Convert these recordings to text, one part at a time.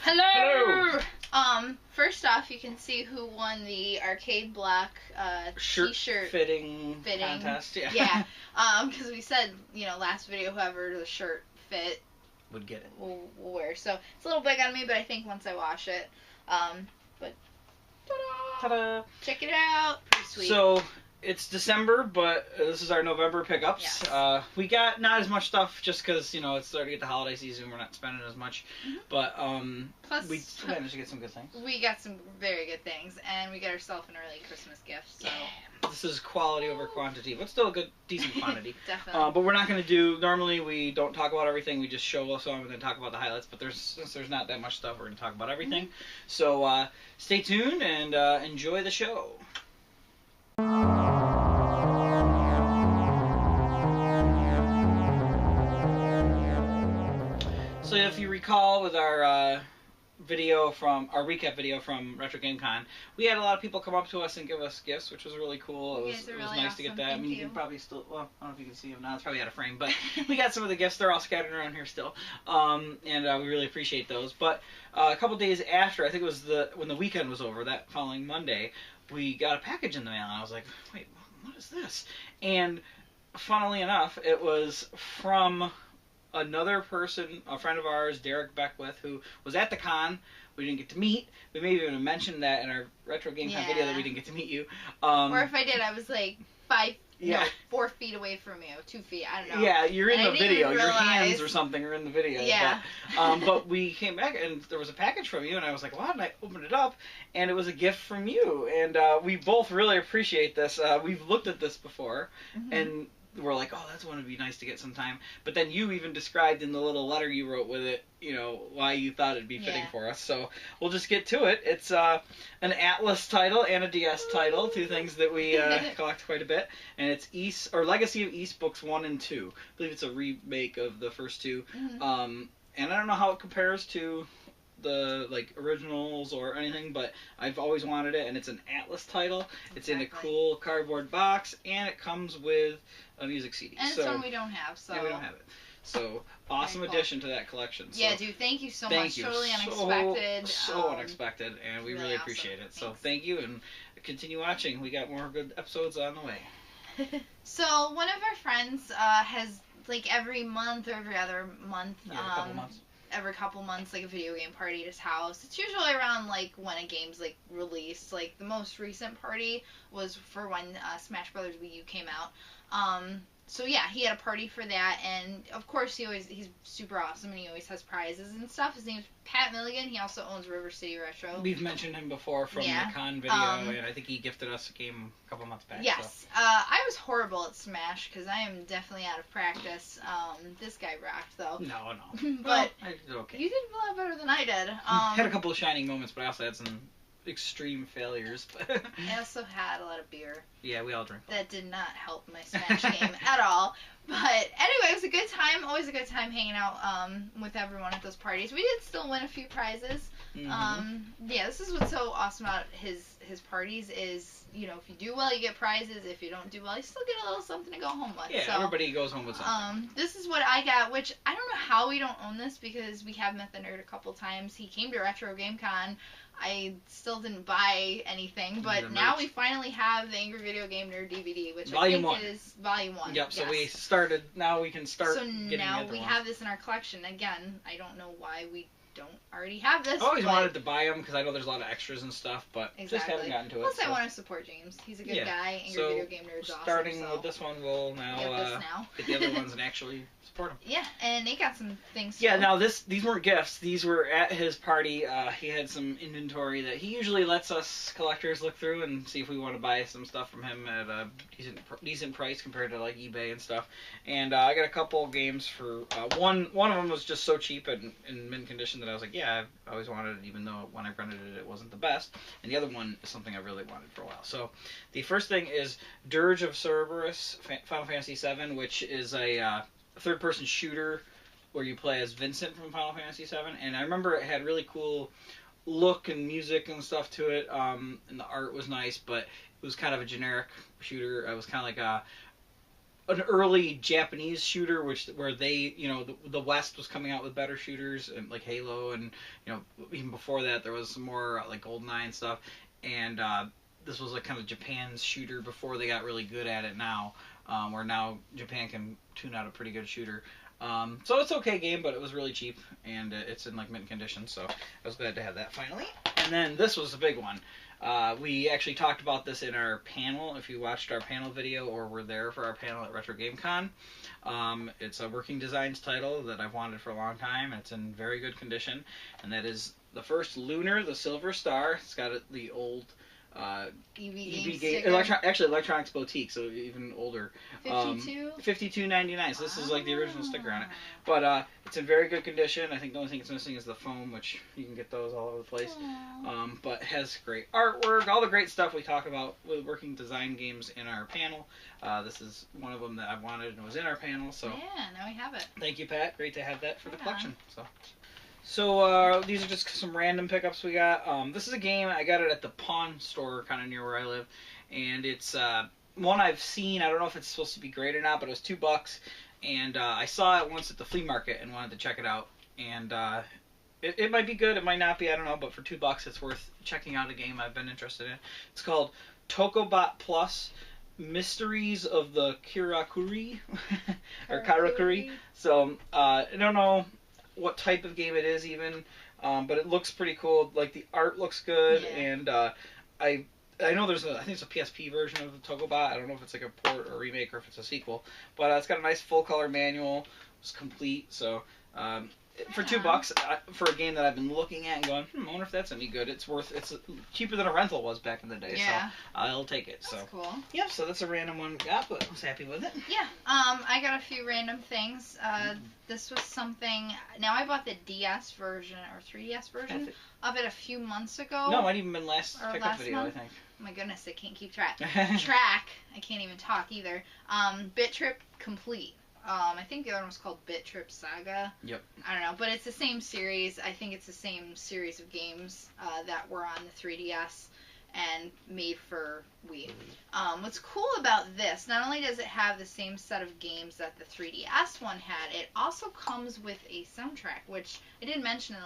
Hello! First off, you can see who won the arcade block t-shirt fitting contest. Yeah. Because we said, last video, whoever the shirt fit would get it. Will wear. So it's a little big on me, but I think once I wash it, but ta-da! Check it out. Pretty sweet. So it's December, but this is our November pickups. Yes. We got not as much stuff just because, it's starting to get the holiday season. We're not spending as much. Mm-hmm. But plus, we managed to get some good things. We got some very good things, and we got ourselves an early Christmas gift. So this is quality over quantity, but still a good, decent quantity. Definitely. But we're not going to do, normally we don't talk about everything. We just show some and then talk about the highlights. But since there's not that much stuff, we're going to talk about everything. Mm-hmm. So stay tuned and enjoy the show. So if you recall with our recap video from Retro Game Con, we had a lot of people come up to us and give us gifts, which was really cool. It was really nice awesome. to get that. Thank you can probably still, I don't know if you can see them now. It's probably out of frame, but we got some of the gifts. They're all scattered around here still, and we really appreciate those. But a couple days after, I think it was when the weekend was over, that following Monday, we got a package in the mail, and I was like, wait, what is this? And funnily enough, it was from another person, a friend of ours, Derek Beckwith, who was at the con. We didn't get to meet. We may even have mentioned that in our Retro Game Con video that we didn't get to meet you. Or if I did, I was like 4 feet away from you, 2 feet, I don't know. Yeah, you're in the video. Your hands or something are in the video. Yeah. But we came back and there was a package from you, and I was like, what? And I opened it up, and it was a gift from you. And we both really appreciate this. We've looked at this before, and we're like, oh, that's one would be nice to get sometime. But then you even described in the little letter you wrote with it, why you thought it'd be fitting for us. So we'll just get to it. It's an Atlas title and a DS title, two things that we collect quite a bit. And it's Legacy of East Books 1 and 2. I believe it's a remake of the first two. And I don't know how it compares to the originals or anything, but I've always wanted it, and it's an Atlas title. It's in a cool cardboard box, and it comes with a music CD. And it's one we don't have, so. Yeah, we don't have it. So, awesome addition to that collection. So, yeah, dude, thank you so much. Totally unexpected. So unexpected, and we really appreciate it. So, thank you, and continue watching. We got more good episodes on the way. So, one of our friends has, every month or every other month, every couple months, a video game party at his house. It's usually around when a game's released. The most recent party was for when Smash Brothers Wii U came out. So yeah, he had a party for that, and of course he's super awesome, and he always has prizes and stuff. His name's Pat Milligan. He also owns River City Retro. We've mentioned him before from the con video, and I think he gifted us a game a couple months back. Yes. So. I was horrible at Smash because I am definitely out of practice. This guy rocked though. No. But I did okay. You did a lot better than I did. Had a couple of shining moments, but I also had some extreme failures. I also had a lot of beer. Yeah, we all drink. That did not help my Smash game at all. But anyway, it was a good time. Always a good time hanging out with everyone at those parties. We did still win a few prizes. Yeah, this is what's so awesome about his parties is, if you do well, you get prizes. If you don't do well, you still get a little something to go home with. Yeah, so, everybody goes home with something. This is what I got, which I don't know how we don't own this because we have met the nerd a couple times. He came to Retro Game Con. I still didn't buy anything, but now we finally have the Angry Video Game Nerd DVD, which I think is Volume 1. Yep, so we started, now we can start getting the other now we ones. have this in our collection. Again, I don't know why we don't already have this. I always wanted to buy them because I know there's a lot of extras and stuff, but just haven't gotten to it. Plus, I want to support James. He's a good guy. Angry Video Game Nerd's awesome. Starting with this one, we'll now get the other ones and actually support them. Yeah, and Nate got some things. Yeah, now these weren't gifts. These were at his party. He had some inventory that he usually lets us collectors look through and see if we want to buy some stuff from him at a decent price compared to eBay and stuff. And I got a couple games for one of them was just so cheap and in mint condition that I was like, yeah, I've always wanted it, even though when I rented it, it wasn't the best. And the other one is something I really wanted for a while. So the first thing is Dirge of Cerberus, Final Fantasy VII, which is a third-person shooter where you play as Vincent from Final Fantasy VII. And I remember it had really cool look and music and stuff to it, and the art was nice, but it was kind of a generic shooter. It was kind of like a an early Japanese shooter, where they, the West was coming out with better shooters, and like Halo, and even before that there was some more like GoldenEye and stuff, and this was like kind of Japan's shooter before they got really good at it now, where now Japan can tune out a pretty good shooter. So it's okay game, but it was really cheap, and it's in like mint condition, so I was glad to have that finally. And then this was a big one. We actually talked about this in our panel, if you watched our panel video or were there for our panel at Retro Game Con. It's a Working Designs title that I've wanted for a long time, and it's in very good condition, and that is the first Lunar, the Silver Star. It's got the old EV game, Electronics Boutique, so even older. 52? $52.99. So this is like the original sticker on it, but it's in very good condition. I think the only thing it's missing is the foam, which you can get those all over the place. But it has great artwork, all the great stuff we talk about with working design games in our panel. This is one of them that I wanted and was in our panel. So yeah, now we have it. Thank you, Pat. Great to have that for the collection. So these are just some random pickups we got. This is a game, I got it at the pawn store kind of near where I live, and it's one I've seen. I don't know if it's supposed to be great or not, but it was $2, and I saw it once at the flea market and wanted to check it out. And it might be good, it might not be, I don't know, but for $2 it's worth checking out a game I've been interested in. It's called Tokobot Plus Mysteries of the Kirakuri, or Karakuri. So I don't know what type of game it is even, but it looks pretty cool. Like the art looks good, and I know I think it's a PSP version of the Togobot. I don't know if it's like a port or a remake or if it's a sequel, but it's got a nice full color manual. It's complete, so for $2 for a game that I've been looking at and going, I wonder if that's any good. It's cheaper than a rental was back in the day, so I'll take it. That's cool. Yep, so that's a random one we got, but I was happy with it. Yeah, I got a few random things. This was something. Now I bought the DS version or 3DS version of it a few months ago. No, it might even been last pickup video, month. I think. Oh my goodness, I can't keep track. I can't even talk either. Bit Trip Complete. I think the other one was called Bit Trip Saga. Yep. I don't know, but it's the same series. I think it's the same series of games that were on the 3DS and made for Wii. What's cool about this, not only does it have the same set of games that the 3DS one had, it also comes with a soundtrack, which I did mention in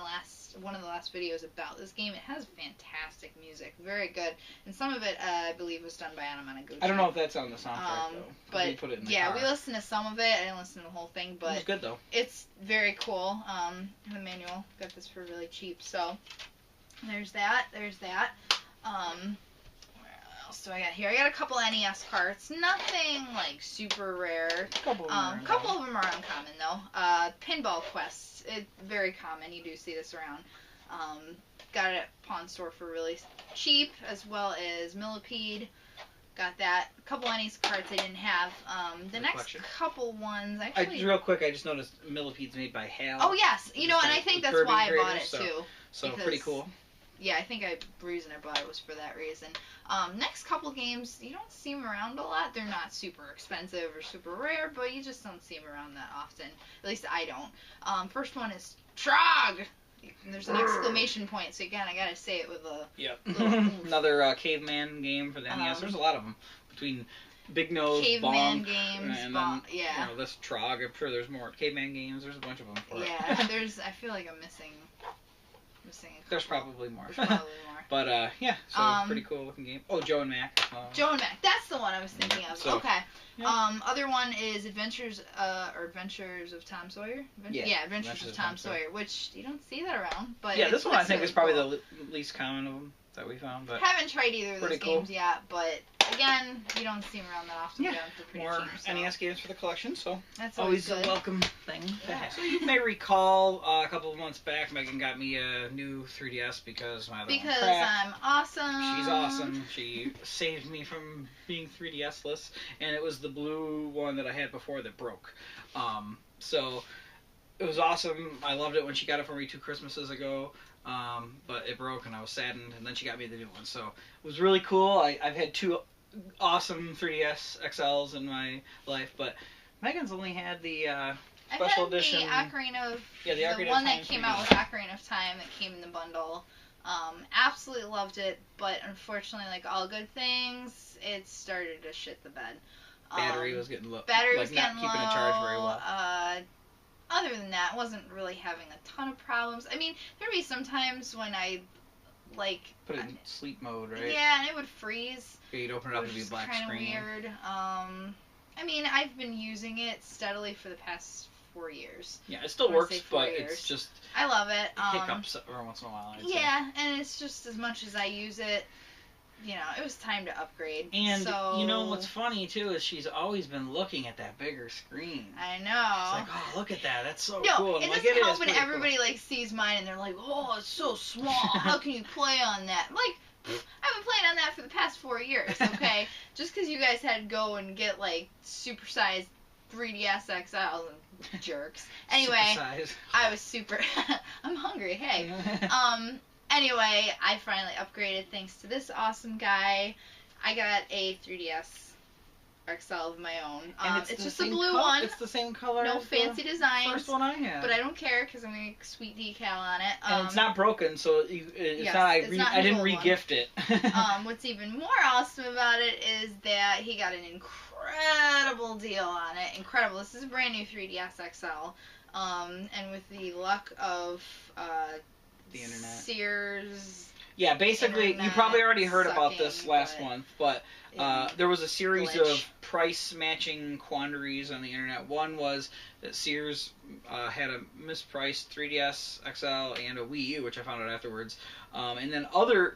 one of the last videos about this game. It has fantastic music, very good, and some of it, I believe, was done by Anamanaguchi. I don't know if that's on the soundtrack, though. But we put it in the car. We listened to some of it. I didn't listen to the whole thing, but it's good, though. It's very cool. The manual, got this for really cheap, so there's that. Where else do I got here? I got a couple NES carts. Nothing like super rare. Couple of them are uncommon though. Pinball Quest. It's very common. You do see this around. Got it at Pawn Store for really cheap, as well as Millipede. Got that. A couple NES carts I didn't have. The next collection. Couple ones actually. Real quick, I just noticed Millipede's made by HAL. Oh yes, and I think that's why I bought it too. So pretty cool. Yeah, I think the reason I bought it was for that reason. Next couple games, you don't see them around a lot. They're not super expensive or super rare, but you just don't see them around that often. At least I don't. First one is Trog! And there's an exclamation point, so again, I gotta say it with a... Yep. Another caveman game for the NES. There's a lot of them. Between Big Nose, Caveman Bonk, games, and then, yeah. This Trog. I'm sure there's more caveman games. There's a bunch of them for it. Yeah, I feel like I'm missing There's probably more. But, so pretty cool looking game. Oh, Joe and Mac. Joe and Mac. That's the one I was thinking of. So, okay. Yeah. Other one is Adventures of Tom Sawyer? Adventures of Tom Sawyer, which you don't see that around. But yeah, this one I think really is probably the least common of them that we found. But haven't tried either of those games cool. yet, but again, you don't see them around that often. Yeah, they're pretty more cheap, so. NES games for the collection, so that's always good. a welcome thing. Yeah. So you may recall a couple of months back, Megan got me a new 3DS because my other one cracked. I'm awesome. She's awesome. She saved me from being 3DS-less, and it was the blue one that I had before that broke. So it was awesome. I loved it when she got it for me 2 Christmases ago. But it broke and I was saddened, and then she got me the new one. So it was really cool. I've had 2 awesome 3DS XLs in my life, but Megan's only had the special edition. The Ocarina of the one that came out with Ocarina of Time that came in the bundle. Absolutely loved it, but unfortunately, like all good things, it started to shit the bed. Battery was getting low. Battery like was getting not keeping it charged very well. Other than that, wasn't really having a ton of problems. I mean, there'd be some times when I like put it in sleep mode, right? Yeah, and it would freeze. Yeah, you'd open it up and it'd be black screen. Kind of weird. I mean, I've been using it steadily for the past 4 years. Yeah, it still works, but it's just I love it. Hiccups every once in a while. Yeah, and it's just as much as I use it. You know, it was time to upgrade. And, so... you know, what's funny, too, is she's always been looking at that bigger screen. I know. She's like, oh, look at that. That's so no, cool. It doesn't help when everybody, like, sees mine and they're like, oh, it's so small. How can you play on that? I'm like, I've been playing on that for the past 4 years, okay? Just because you guys had to go and get, like, supersized 3DS XLs and jerks. Anyway, I was super... I'm hungry, hey. Anyway, I finally upgraded thanks to this awesome guy. I got a 3DS XL of my own. It's just a blue one. It's the same color. No fancy designs. First one I had. But I don't care because I'm going to sweet decal on it. And it's not broken, so it's not. I didn't re-gift it. What's even more awesome about it is that he got an incredible deal on it. Incredible. This is a brand new 3DS XL. And with the luck of the internet. Sears. Yeah, basically, you probably already heard about this last month, but there was a series of price matching quandaries on the internet. One was that Sears had a mispriced 3DS XL and a Wii U, which I found out afterwards. And then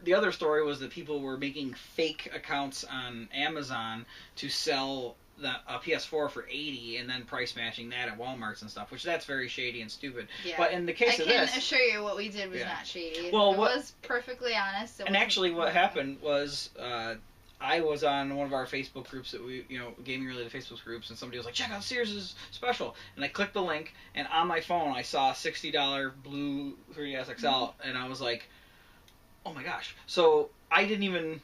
the other story was that people were making fake accounts on Amazon to sell a PS4 for $80 and then price matching that at Walmarts and stuff, which that's very shady and stupid. Yeah. But in the case of this, I can assure you what we did was not shady. Well, it was perfectly honest. And actually, what happened was I was on one of our Facebook groups that we, gaming related Facebook groups, and somebody was like, check out Sears' special, and I clicked the link, and on my phone I saw a $60 blue 3DS XL, and I was like, oh my gosh. So I didn't even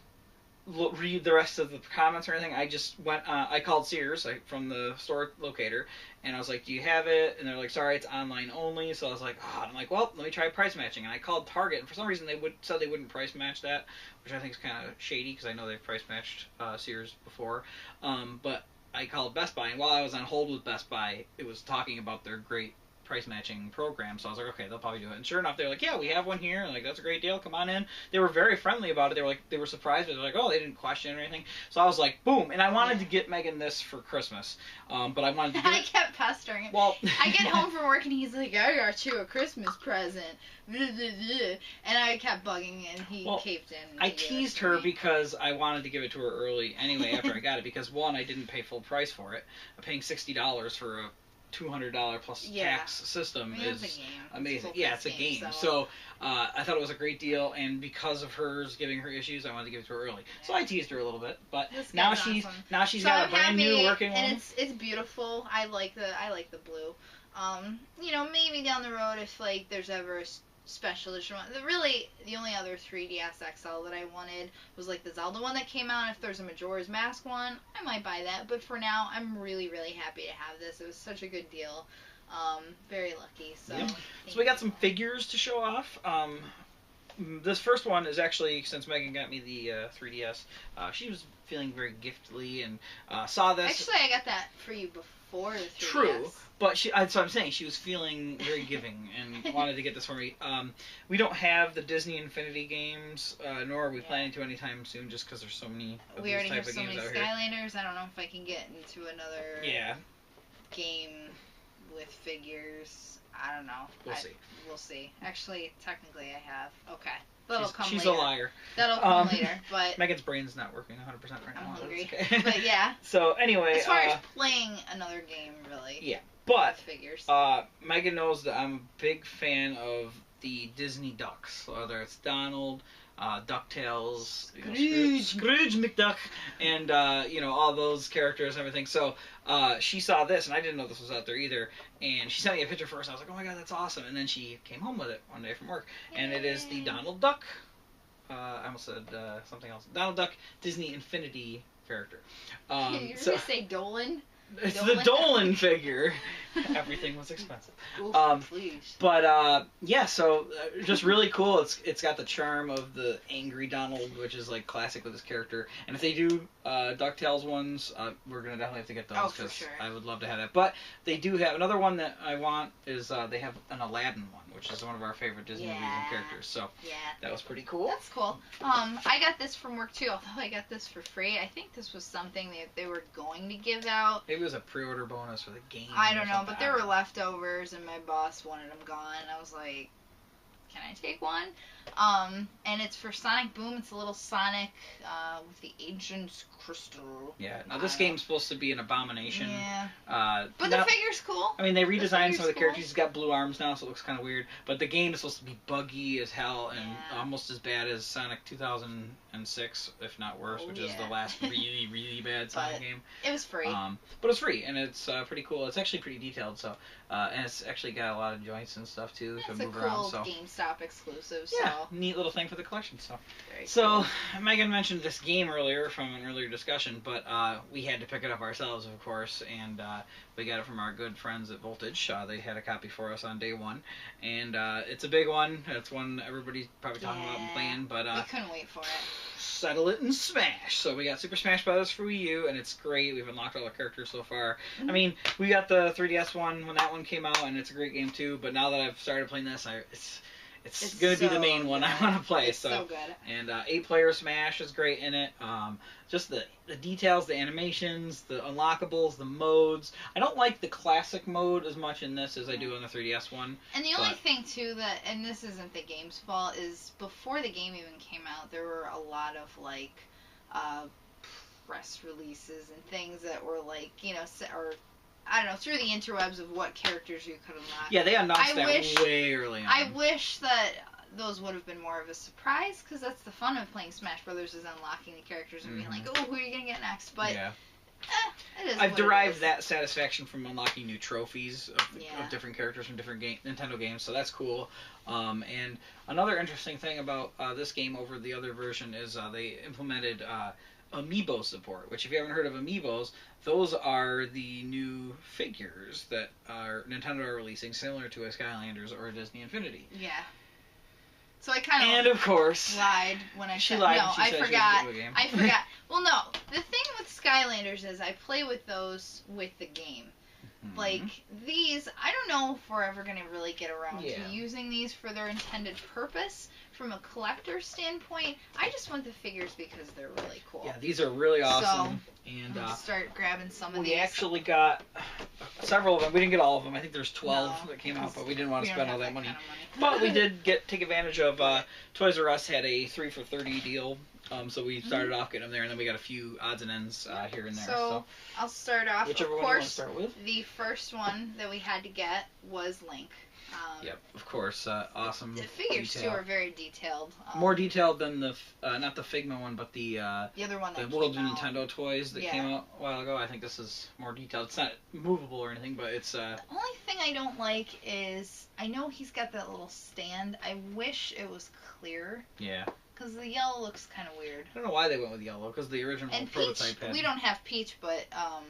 read the rest of the comments or anything. I just went, I called Sears from the store locator, and I was like, do you have it? And they're like, sorry, it's online only. So I was like, oh, I'm like, well, let me try price matching. And I called Target, and for some reason they said they wouldn't price match that, which I think is kind of shady because I know they've price matched Sears before. But I called Best Buy, and while I was on hold with Best Buy, it was talking about their great price matching program, so I was like, okay, they'll probably do it. And sure enough, they're like, yeah, we have one here. Like, that's a great deal. Come on in. They were very friendly about it. They were surprised, but they're like, oh, they didn't question or anything. So I was like, boom. And I wanted to get Megan this for Christmas, but I wanted to. I kept pestering him. Well, I get home from work and he's like, I got you a Christmas present. And I kept bugging and he caved in. I teased her because I wanted to give it to her early anyway after I got it, because one, I didn't pay full price for it. I'm paying $60 for a $200 plus tax system is amazing. It's a game. So I thought it was a great deal, and because of hers giving her issues, I wanted to give it to her early. So I teased her a little bit, but now she's got a brand new working one. And it's beautiful. I like the blue. Maybe down the road if like there's ever a special edition one. Really, the only other 3DS XL that I wanted was like the Zelda one that came out. If there's a Majora's Mask one, I might buy that. But for now, I'm really, really happy to have this. It was such a good deal. Very lucky. So, so we got some figures to show off. This first one is actually, since Megan got me the 3DS, she was feeling very giftly and saw this. Actually, I got that for you before the 3DS. True, but that's what I'm saying. She was feeling very giving and wanted to get this for me. We don't have the Disney Infinity games, nor are we planning to anytime soon, just because there's so many of these type of games out here. We already have so many Skylanders. I don't know if I can get into another game with figures. I don't know. We'll see. Actually, technically I have. Okay. That'll come later. She's a liar. That'll come later, but... Megan's brain's not working 100% right now. I'm hungry. Okay. But yeah. So anyway... As far as playing another game, really. Yeah. But, figures. Megan knows that I'm a big fan of the Disney ducks. Whether it's Donald, DuckTales, Scrooge McDuck, and, all those characters and everything. So, she saw this, and I didn't know this was out there either, and she sent me a picture first. I was like, oh my god, that's awesome. And then she came home with it one day from work, and it is the Donald Duck, I almost said something else, Donald Duck Disney Infinity character. You're going to say Dolan? It's the Dolan figure. Everything was expensive. Oof, please. But yeah, so just really cool. It's got the charm of the angry Donald, which is like classic with this character. And if they do DuckTales ones, we're gonna definitely have to get those because sure. I would love to have that. But they do have another one that I want is they have an Aladdin one, which is one of our favorite Disney movies and characters. So that was pretty cool. That's cool. I got this from work too. Although I got this for free, I think this was something that they were going to give out. Maybe it was a pre-order bonus for the game. I don't know, but there were leftovers, and my boss wanted them gone. I was like, can I take one? And it's for Sonic Boom. It's a little Sonic with the Ancient's Crystal. Yeah. Now this game's supposed to be an abomination. Yeah. But the figure's cool. I mean, they redesigned some of the characters. He's got blue arms now, so it looks kind of weird. But the game is supposed to be buggy as hell and almost as bad as Sonic 2006, if not worse, which is the last really, really bad Sonic game. It was free. But it's free, and it's pretty cool. It's actually pretty detailed, so and it's actually got a lot of joints and stuff too to move around. So GameStop exclusive. Yeah, so. Neat little thing for the collection. So, Very so cool. Megan mentioned this game earlier from an earlier discussion, but we had to pick it up ourselves, of course, and we got it from our good friends at Voltage. They had a copy for us on day one, and it's a big one. It's one everybody's probably talking about and playing, but we couldn't wait for it. Settle it in Smash. So we got Super Smash Bros. For Wii U, and it's great. We've unlocked all the characters so far. Mm-hmm. I mean, we got the 3DS one when that one came out, and it's a great game too. But now that I've started playing this, it's going to be the main one I want to play. It's so good. And 8-player Smash is great in it. Just the details, the animations, the unlockables, the modes. I don't like the classic mode as much in this as I do on the 3DS one. And the only thing, too, and this isn't the game's fault, is before the game even came out, there were a lot of, like, press releases and things that were, like, you know, or I don't know, through the interwebs of what characters you could unlock. Yeah, they announced that way early on. I wish that those would have been more of a surprise, because that's the fun of playing Smash Brothers is unlocking the characters and being like, oh, who are you going to get next? But it is I've derived that satisfaction from unlocking new trophies of different characters from different Nintendo games, so that's cool. And another interesting thing about this game over the other version is they implemented Amiibo support, which if you haven't heard of Amiibos, those are the new figures that Nintendo are releasing, similar to a Skylanders or a Disney Infinity. Yeah. So I kind of and of course lied when I she said lied. No. She I said forgot. She was a game. I forgot. Well, no. The thing with Skylanders is I play with those with the game. Mm-hmm. Like these, I don't know if we're ever gonna really get around to using these for their intended purpose. From a collector standpoint, I just want the figures because they're really cool. Yeah, these are really awesome. So, and start grabbing some of these. We actually got several of them. We didn't get all of them. I think there's 12 that came out, but we didn't want to spend all that money. Kind of But we did take advantage of Toys R Us had a 3 for $30 deal. So we started off getting them there, and then we got a few odds and ends here and there. So I'll start off. Whichever of one you want to course, start with. The first one that we had to get was Link. Yep, of course, awesome. The figures too are very detailed. More detailed than the not the Figma one, but the other one, the World of Nintendo toys that came out a while ago. I think this is more detailed. It's not movable or anything, but it's. The only thing I don't like is I know he's got that little stand. I wish it was clear. Yeah. Because the yellow looks kind of weird. I don't know why they went with yellow, because the original prototype had. We don't have Peach, but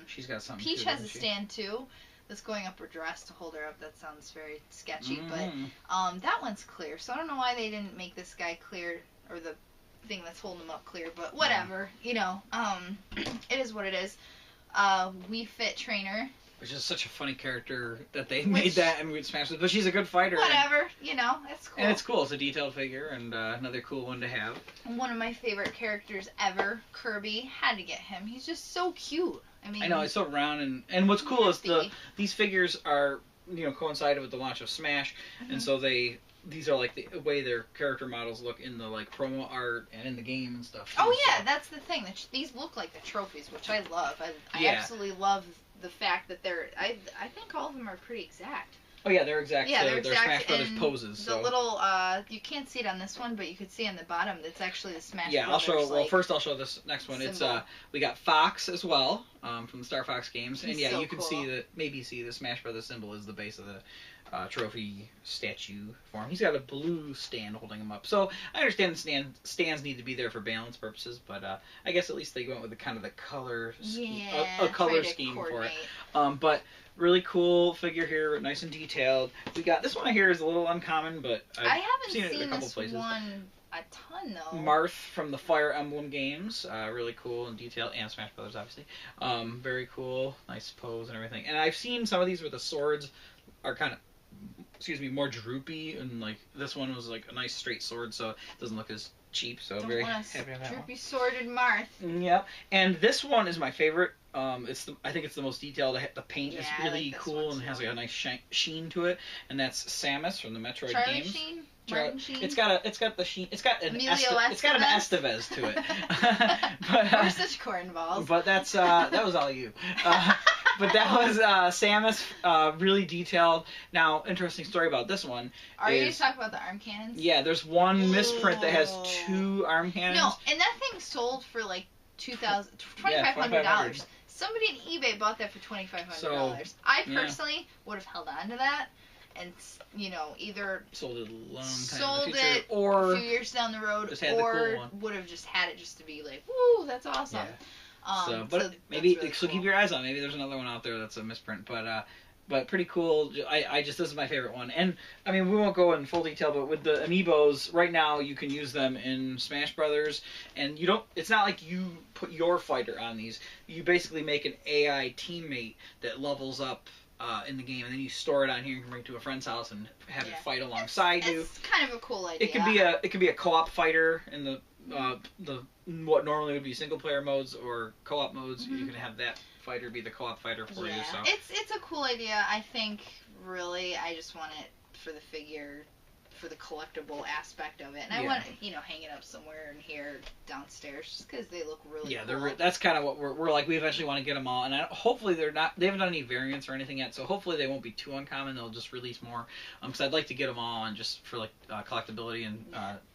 she's got something. Peach has a stand too. That's going up her dress to hold her up. That sounds very sketchy, but that one's clear. So I don't know why they didn't make this guy clear, or the thing that's holding him up clear. But whatever, you know, it is what it is. Wii Fit Trainer. Which is such a funny character that they made that and we smashed it. But she's a good fighter. Whatever, you know, it's cool. And it's cool. It's a detailed figure and another cool one to have. One of my favorite characters ever, Kirby. Had to get him. He's just so cute. I know, he's so round, and what's cool is these figures are, you know, coincided with the launch of Smash, and so these are like the way their character models look in the like promo art and in the game and stuff. Oh yeah, that's the thing. These look like the trophies, which I love. I absolutely love the fact that they're. I think all of them are pretty exact. Oh yeah, they're exact. Yeah, they're exact. Smash Brothers poses. The little you can't see it on this one, but you could see on the bottom. It's actually the Smash Brothers. Yeah, I'll show. Well, first I'll show this next one. Symbol. It's we got Fox as well from the Star Fox games, and you can see the Smash Brothers symbol is the base of the trophy statue for him. He's got a blue stand holding him up. So I understand the stands need to be there for balance purposes, but I guess at least they went with the kind of the color scheme, a color scheme for it. But really cool figure here, nice and detailed. We got this one here is a little uncommon, but I haven't seen it in a couple this places. One a ton though. Marth from the Fire Emblem games, really cool and detailed, and Smash Brothers obviously. Very cool, nice pose and everything. And I've seen some of these where the swords are kind of, more droopy, and like this one was like a nice straight sword, so it doesn't look as cheap. So very happy with that droopy sworded Marth. Yeah, and this one is my favorite. I think it's the most detailed. The paint is really cool and has like a nice sheen to it, and that's Samus from the Metroid Charlie games. Sheen? It's got the sheen. It's got an Estevez to it. We're such cornballs. But that's that was all you. But that was Samus, really detailed. Now, interesting story about this one. Are you talking about the arm cannons? Yeah, there's one misprint that has 2 arm cannons. No, and that thing sold for like $2,500. Somebody on eBay bought that for $2,500. So, I personally would have held on to that and, either sold it a long time sold in the future, it or a few years down the road, just had or the cool one. would have just had it just to be like, woo, that's awesome. Yeah. But maybe really cool. Keep your eyes on. Maybe there's another one out there that's a misprint, but pretty cool. This is my favorite one. And I mean, we won't go in full detail, but with the amiibos right now, you can use them in Smash Brothers, and it's not like you put your fighter on these. You basically make an AI teammate that levels up in the game, and then you store it on here and can bring it to a friend's house and have it fight alongside you. It's kind of a cool idea. It could be a co-op fighter in the what normally would be single player modes or co-op modes. You can have that fighter be the co-op fighter for you. So it's a cool idea. I think really I just want it for the figure, for the collectible aspect of it, and I want to hang it up somewhere in here downstairs just because they look really cool. That's kind of what we're like. We eventually want to get them all, and hopefully they haven't done any variants or anything yet, so hopefully they won't be too uncommon. They'll just release more, because I'd like to get them all and just for like collectability and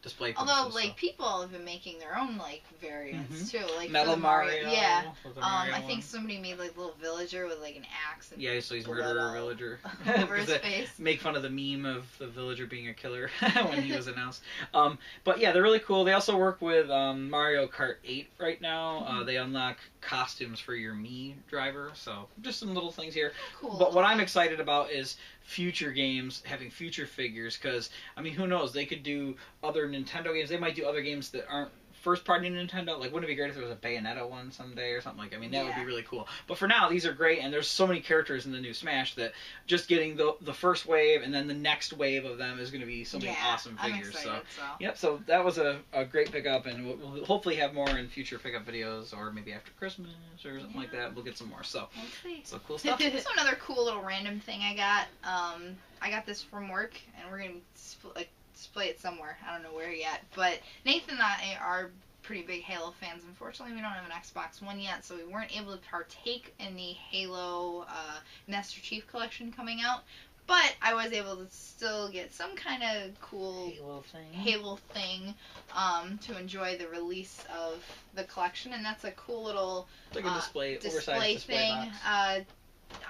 display purposes. Although people have been making their own variants too, like Metal for the Mario. Yeah. Mario I think somebody made like a little villager with like an axe and so he's murderer villager over his face. Make fun of the meme of the villager being a killer when he was announced. But yeah, they're really cool. They also work with Mario Kart 8 right now. They unlock costumes for your Mii driver, so just some little things here. Cool. But what I'm excited about is future games having future figures, because I mean, who knows? They could do other Nintendo games. They might do other games that aren't first-party Nintendo. Like, wouldn't it be great if there was a Bayonetta one someday or something? I mean, that would be really cool. But for now, these are great, and there's so many characters in the new Smash that just getting the first wave and then the next wave of them is going to be so many awesome figures. I'm excited, so that was a great pickup, and we'll hopefully have more in future pickup videos, or maybe after Christmas or something like that. We'll get some more. So cool stuff. So another cool little random thing I got. I got this from work, and we're going to display it somewhere. I don't know where yet, but Nathan and I are pretty big Halo fans. Unfortunately, we don't have an Xbox One yet, so we weren't able to partake in the Halo Master Chief Collection coming out. But I was able to still get some kind of cool Halo thing to enjoy the release of the collection, and that's a cool little like a oversized display thing. Box.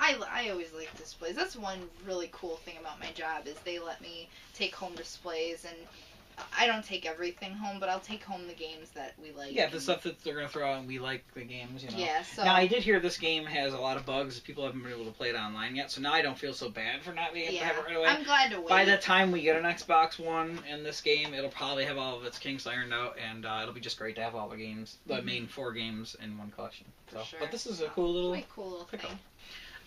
I always like displays. That's one really cool thing about my job is they let me take home displays, and I don't take everything home, but I'll take home the games that we like. Yeah, the stuff that they're going to throw out and we like the games, Yeah, so... Now, I did hear this game has a lot of bugs. People haven't been able to play it online yet, so now I don't feel so bad for not being able to have it right away. I'm glad to wait. By the time we get an Xbox One in this game, it'll probably have all of its kinks ironed out, and it'll be just great to have all the games, the main 4 games in one collection. So, sure. But this is a cool little thing.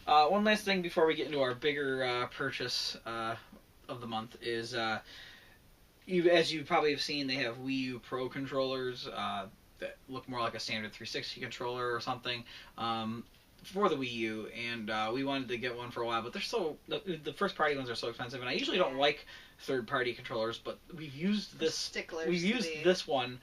One last thing before we get into our bigger purchase of the month is... as you probably have seen, they have Wii U Pro controllers that look more like a standard 360 controller or something for the Wii U, and we wanted to get one for a while, but they're the first party ones are so expensive, and I usually don't like third party controllers, but we've used this one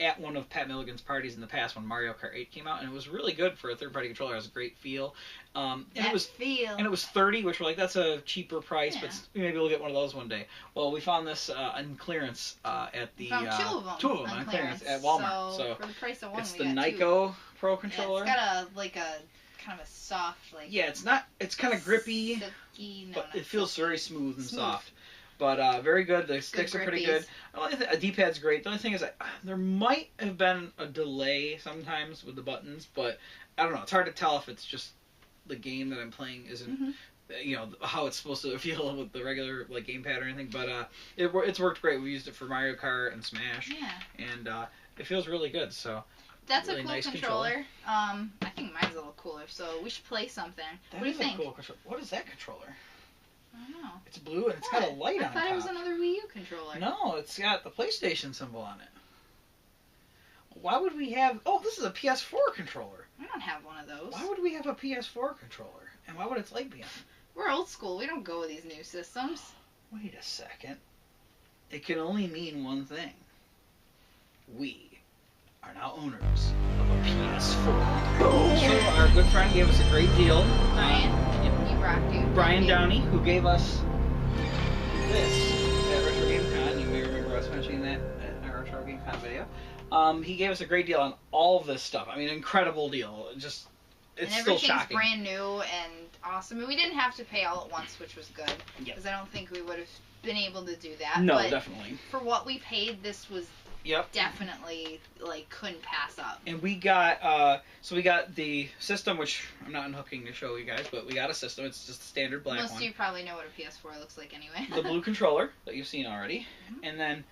at one of Pat Milligan's parties in the past when Mario Kart 8 came out, and it was really good for a third party controller. It has a great feel. And it was $30, which we're like, that's a cheaper price, but maybe we'll get one of those one day. Well, we found this on clearance at the two of them on clearance at Walmart. So for the price of one, it's the Nyko Pro controller. It's got a kind of a soft, like... Yeah, it's not... It's kind of grippy, silky, but it feels silky. very smooth and soft. But very good. The sticks are pretty good. A D-pad's great. The only thing is that there might have been a delay sometimes with the buttons, but I don't know. It's hard to tell if it's just the game that I'm playing isn't... You know how it's supposed to feel with the regular like gamepad or anything, but it's worked great. We used it for Mario Kart and Smash, and it feels really good. So that's really a cool nice controller. I think mine's a little cooler, so we should play something. What do you think? Cool controller. What is that controller? I don't know. It's blue and it's got a light on top. I thought it was another Wii U controller. No, it's got the PlayStation symbol on it. Why would we have? Oh, this is a PS4 controller. I don't have one of those. Why would we have a PS4 controller? And why would its light be on? We're old school. We don't go with these new systems. Wait a second. It can only mean one thing. We are now owners of a PS4. So our good friend gave us a great deal. Brian, you rock, dude. Brian Downey, who gave us this at Retro Game Con. You may remember us mentioning that at our Retro Game Con video. He gave us a great deal on all of this stuff. I mean, incredible deal. Just, it's still shocking. Brand new and awesome. And we didn't have to pay all at once, which was good. Because I don't think we would have been able to do that. No, but definitely. For what we paid, this was definitely, like, couldn't pass up. And we got, so we got the system, which I'm not unhooking to show you guys, but we got a system. It's just a standard black one. Most of you probably know what a PS4 looks like anyway. The blue controller that you've seen already. And then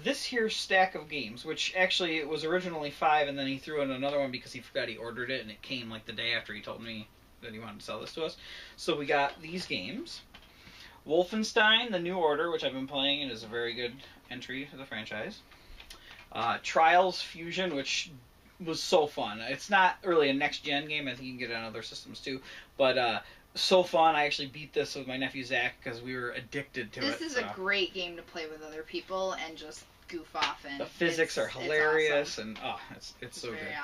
this here stack of games, which actually it was originally 5, and then he threw in another one because he forgot he ordered it, and it came like the day after he told me that he wanted to sell this to us. So we got these games. Wolfenstein, The New Order, which I've been playing and is a very good entry to the franchise. Trials Fusion, which was so fun. It's not really a next-gen game. I think you can get it on other systems too. But so fun. I actually beat this with my nephew Zach because we were addicted to it. This is a great game to play with other people and just goof off in. The physics are hilarious, awesome. And it's so good. Very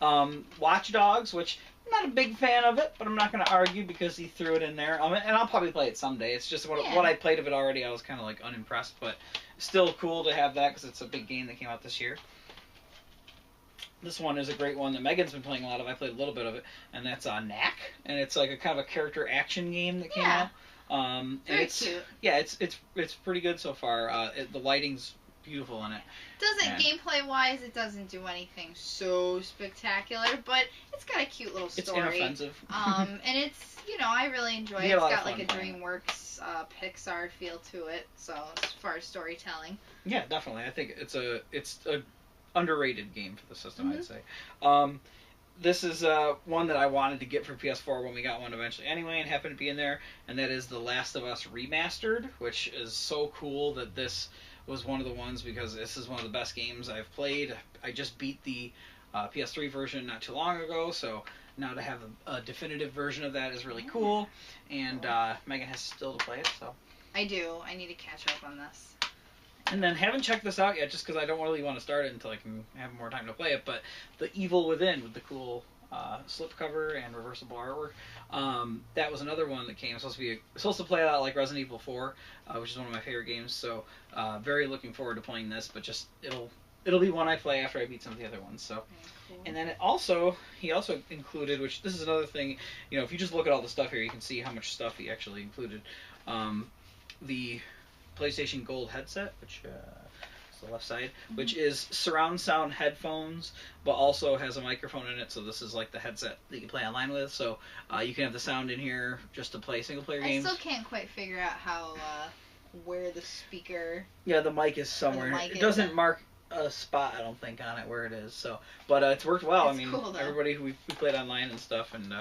awesome. Watch Dogs, which I'm not a big fan of it, but I'm not going to argue because he threw it in there. And I'll probably play it someday. It's just what I played of it already, I was kind of like unimpressed, but still cool to have that because it's a big game that came out this year. This one is a great one that Megan's been playing a lot of. I played a little bit of it, and that's Knack, and it's like a kind of a character action game that came out. Very cute. Yeah, it's pretty good so far. The lighting's beautiful in it. Gameplay wise, it doesn't do anything so spectacular, but it's got a cute little story. It's inoffensive. And it's, I really enjoy it. It's got like a DreamWorks Pixar feel to it, so as far as storytelling. Yeah, definitely. I think it's a underrated game for the system, I'd say. This is one that I wanted to get for PS4 when we got one eventually anyway, and happened to be in there, and that is The Last of Us Remastered, which is so cool that this was one of the ones because this is one of the best games I've played. I just beat the PS3 version not too long ago, so now to have a definitive version of that is really cool, and Megan has still to play it, so. I do. I need to catch up on this. And then haven't checked this out yet just because I don't really want to start it until I can have more time to play it, but The Evil Within with the cool slipcover and reversible artwork. That was another one that came. Supposed to play it out like Resident Evil 4, which is one of my favorite games, so very looking forward to playing this, but just it'll be one I play after I beat some of the other ones, so. Cool. And then he also included, which this is another thing, if you just look at all the stuff here, you can see how much stuff he actually included. The PlayStation Gold headset, which is the left side, which is surround sound headphones, but also has a microphone in it, so this is like the headset that you can play online with, so you can have the sound in here just to play single-player games. I still can't quite figure out how, where the speaker... Yeah, the mic is somewhere. It doesn't mark a spot, I don't think, on it where it is, so, but it's worked well. It's cool, everybody who we played online and stuff, and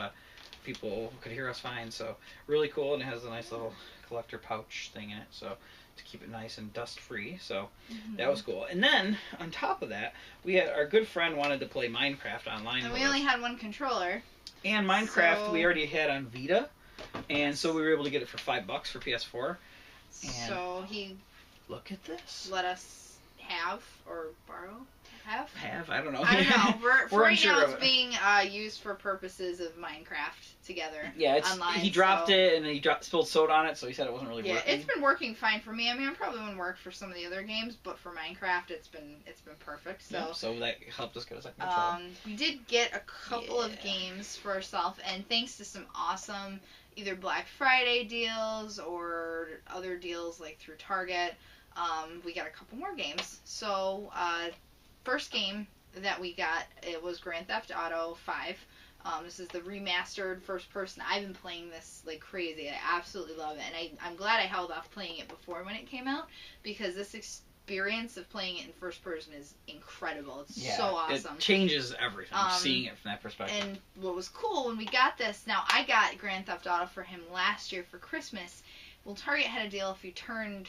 people could hear us fine, so really cool, and it has a nice little collector pouch thing in it, so to keep it nice and dust free, so that was cool. And then on top of that, we had our good friend wanted to play Minecraft online. And we only had one controller. And Minecraft we already had on Vita, and so we were able to get it for $5 for PS4. And so he look at this. Let us have or borrow. Have? I don't know. I don't know. For right unsure now, of it's it. being used for purposes of Minecraft together. Yeah, online, he dropped it and he spilled soda on it, so he said it wasn't really working. Yeah, it's been working fine for me. I mean, it probably wouldn't work for some of the other games, but for Minecraft, it's been perfect. So, yeah, so that helped us get a second controller. We did get a couple of games for ourselves, and thanks to some awesome either Black Friday deals or other deals like through Target, we got a couple more games. So, first game that we got, it was Grand Theft Auto 5. This is the remastered first person. I've been playing this like crazy. I absolutely love it, and I'm glad I held off playing it before when it came out, because this experience of playing it in first person is incredible. It's so awesome. It changes everything, seeing it from that perspective. And what was cool when we got this, now I got Grand Theft Auto for him last year for Christmas. Well, Target had a deal if you turned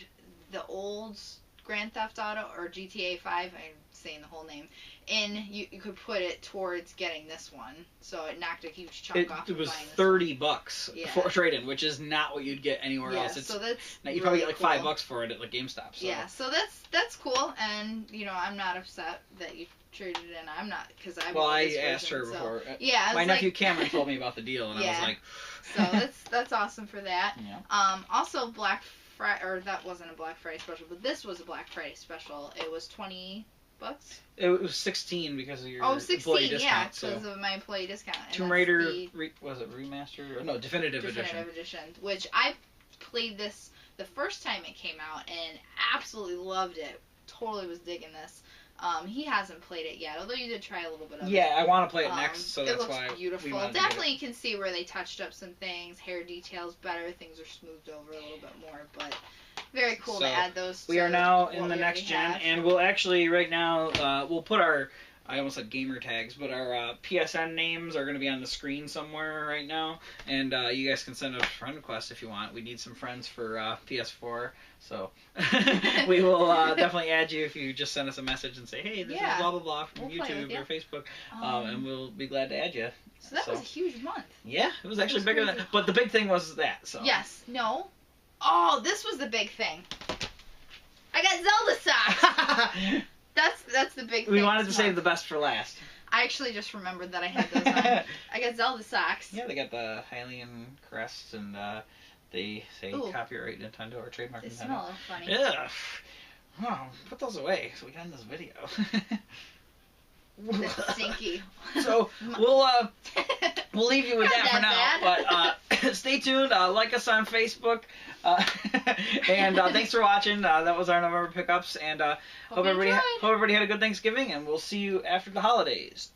the old Grand Theft Auto or GTA 5, I'm saying the whole name, in, you could put it towards getting this one. So it knocked a huge chunk off. It was buying this $30 for a trade-in, which is not what you'd get anywhere else. So that's now, you probably get like $5 for it at like GameStop. So. Yeah, so that's cool, and I'm not upset that you traded it in. I'm not, because I asked her before. Yeah, my nephew Cameron told me about the deal, and I was like, so that's awesome for that. Yeah. Also Black Friday, or that wasn't a Black Friday special, but this was a Black Friday special. It was $20. It was 16 because of your employee discount. Because of my employee discount. And Tomb Raider, was it remastered? Or no, Definitive Edition. Definitive Edition, which I played this the first time it came out and absolutely loved it. Totally was digging this. He hasn't played it yet, although you did try a little bit of it. Yeah, I want to play it next, so it that's looks why beautiful. we wanted Definitely to you can see where they touched up some things, hair details better, things are smoothed over a little bit more, but very cool to add those to we are now in the next gen, and we'll actually, right now, we'll put our, I almost said gamer tags, but our PSN names are going to be on the screen somewhere right now, and you guys can send a friend request if you want. We need some friends for PS4, so we will definitely add you if you just send us a message and say, hey, this is blah, blah, blah from YouTube or Facebook, and we'll be glad to add you. So that was a huge month. Yeah, it was actually bigger than, but the big thing was that, so. Yes, no. Oh, this was the big thing. I got Zelda socks. That's the big thing. We wanted to save the best for last. I actually just remembered that I had those on. I got Zelda socks. Yeah, they got the Hylian crest, and they say copyright Nintendo or trademark They Nintendo. They smell a little funny. Yeah. Oh, put those away so we can end this video. It's stinky. So we'll leave you with that for now. But stay tuned. Like us on Facebook. And thanks for watching. That was our November pickups. And hope everybody had a good Thanksgiving. And we'll see you after the holidays.